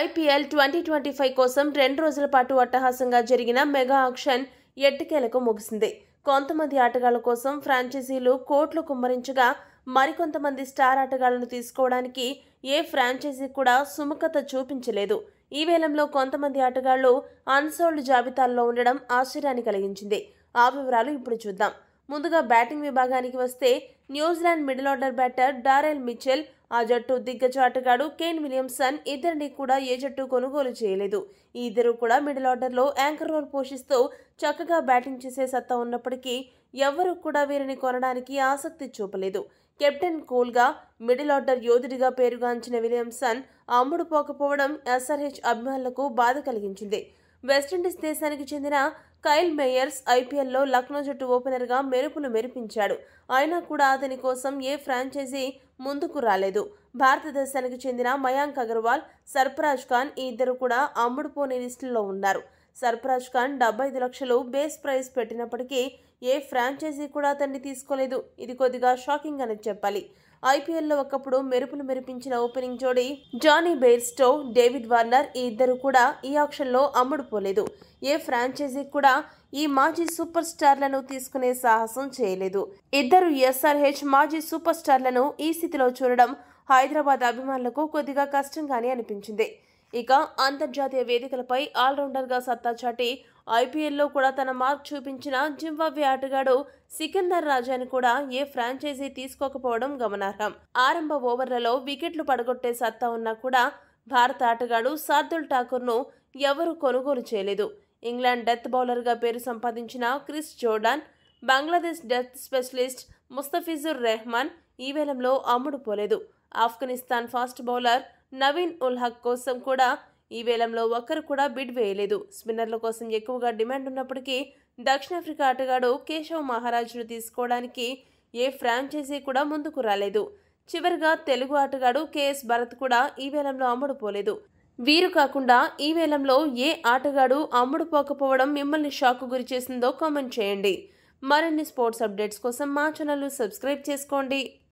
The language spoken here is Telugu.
ఐపీఎల్ 2025 కోసం 2 రోజుల పాటు అట్టహాసంగా జరిగిన మెగా ఆక్షన్ ఎట్టకేలకు ముగిసింది. కొంతమంది ఆటగాళ్ల కోసం ఫ్రాంచైజీలు కోట్లు కుమ్మరించగా మరికొంతమంది స్టార్ ఆటగాళ్లను తీసుకోవడానికి ఏ ఫ్రాంచైజీ కూడా సుముఖత చూపించలేదు. ఈ వేలంలో కొంతమంది ఆటగాళ్లు అన్సోల్డ్ జాబితాల్లో ఉండడం ఆశ్చర్యాన్ని కలిగించింది. ఆ వివరాలు ఇప్పుడు చూద్దాం. ముందుగా బ్యాటింగ్ విభాగానికి వస్తే New Zealand middle order batter Daryl Mitchell, ఆ జట్టు దిగ్గజ ఆటగాడు కేన్ విలియమ్సన్ ఇద్దరిని కూడా ఏ జట్టు కొనుగోలు చేయలేదు. ఈ ఇద్దరు కూడా మిడిల్ ఆర్డర్లో యాంకర్ రోల్ పోషిస్తూ చక్కగా బ్యాటింగ్ చేసే సత్తా ఉన్నప్పటికీ ఎవ్వరూ కూడా వీరిని కొనడానికి ఆసక్తి చూపలేదు. కెప్టెన్ కూల్గా మిడిల్ ఆర్డర్ యోధుడిగా పేరుగాంచిన విలియమ్సన్ అమ్ముడు పోకపోవడం ఎస్ఆర్హెచ్ అభిమానులకు బాధ కలిగించింది. వెస్టిండీస్ దేశానికి చెందిన కైల్ మేయర్స్ ఐపీఎల్లో లక్నో జట్టు ఓపెనర్గా మెరుపులు మెరిపించాడు. అయినా కూడా అతని కోసం ఏ ఫ్రాంచైజీ ముందుకు రాలేదు. భారతదేశానికి చెందిన మయాంక్ అగర్వాల్, సర్ఫరాజ్ ఖాన్ ఈ ఇద్దరు కూడా అమ్ముడుపోని లిస్టులో ఉన్నారు. సర్ఫరాజ్ ఖాన్ 75 లక్షలు బేస్ ప్రైస్ పెట్టినప్పటికీ ఏ ఫ్రాంచైజీ కూడా అతన్ని తీసుకోలేదు. ఇది కొద్దిగా షాకింగ్ అని చెప్పాలి. ఐపీఎల్లో ఒకప్పుడు మెరుపులు మెరిపించిన ఓపెనింగ్ జోడీ జానీ బెయిర్స్టో, డేవిడ్ వార్నర్ ఈ ఇద్దరు కూడా ఈ ఆక్షన్లో అమ్ముడుపోలేదు. ఏ ఫ్రాంచైజీ కూడా ఈ మాజీ సూపర్ స్టార్లను తీసుకునే సాహసం చేయలేదు. ఇద్దరు ఎస్ఆర్హెచ్ మాజీ సూపర్ స్టార్లను ఈ స్థితిలో చూడడం హైదరాబాద్ అభిమానులకు కొద్దిగా కష్టంగానే అనిపించింది. ఇక అంతర్జాతీయ వేదికలపై ఆల్రౌండర్గా సత్తా చాటి ఐపీఎల్లో కూడా తన మార్క్ చూపించిన జింబాబ్వే ఆటగాడు సికందర్ రాజాని కూడా ఏ ఫ్రాంచైజీ తీసుకోకపోవడం గమనార్హం. ఆరంభ ఓవర్లలో వికెట్లు పడగొట్టే సత్తా ఉన్నా కూడా భారత ఆటగాడు శార్దుల్ ఠాకూర్ను ఎవరూ కొనుగోలు చేయలేదు. ఇంగ్లాండ్ డెత్ బౌలర్గా పేరు సంపాదించిన Chris Jordan, Bangladesh death specialist Mustafizur Rahman ఈ వేలంలో అమ్ముడుపోలేదు. ఆఫ్ఘనిస్తాన్ ఫాస్ట్ బౌలర్ నవీన్ ఉల్ హక్ కోసం కూడా ఈ వేలంలో ఒక్కరు కూడా బిడ్ వేయలేదు. స్పిన్నర్ల కోసం ఎక్కువగా డిమాండ్ ఉన్నప్పటికీ దక్షిణాఫ్రికా ఆటగాడు కేశవ్ మహారాజ్ను తీసుకోవడానికి ఏ ఫ్రాంచైజీ కూడా ముందుకు రాలేదు. చివరిగా తెలుగు ఆటగాడు కేఎస్ భరత్ కూడా ఈ వేలంలో అమ్ముడుపోలేదు. వీరు కాకుండా ఈ వేలంలో ఏ ఆటగాడు అమ్ముడుపోకపోవడం మిమ్మల్ని షాక్ గురి చేసిందో కామెంట్ చేయండి. మరిన్ని స్పోర్ట్స్ అప్డేట్స్ కోసం మా ఛానల్ను సబ్స్క్రైబ్ చేసుకోండి.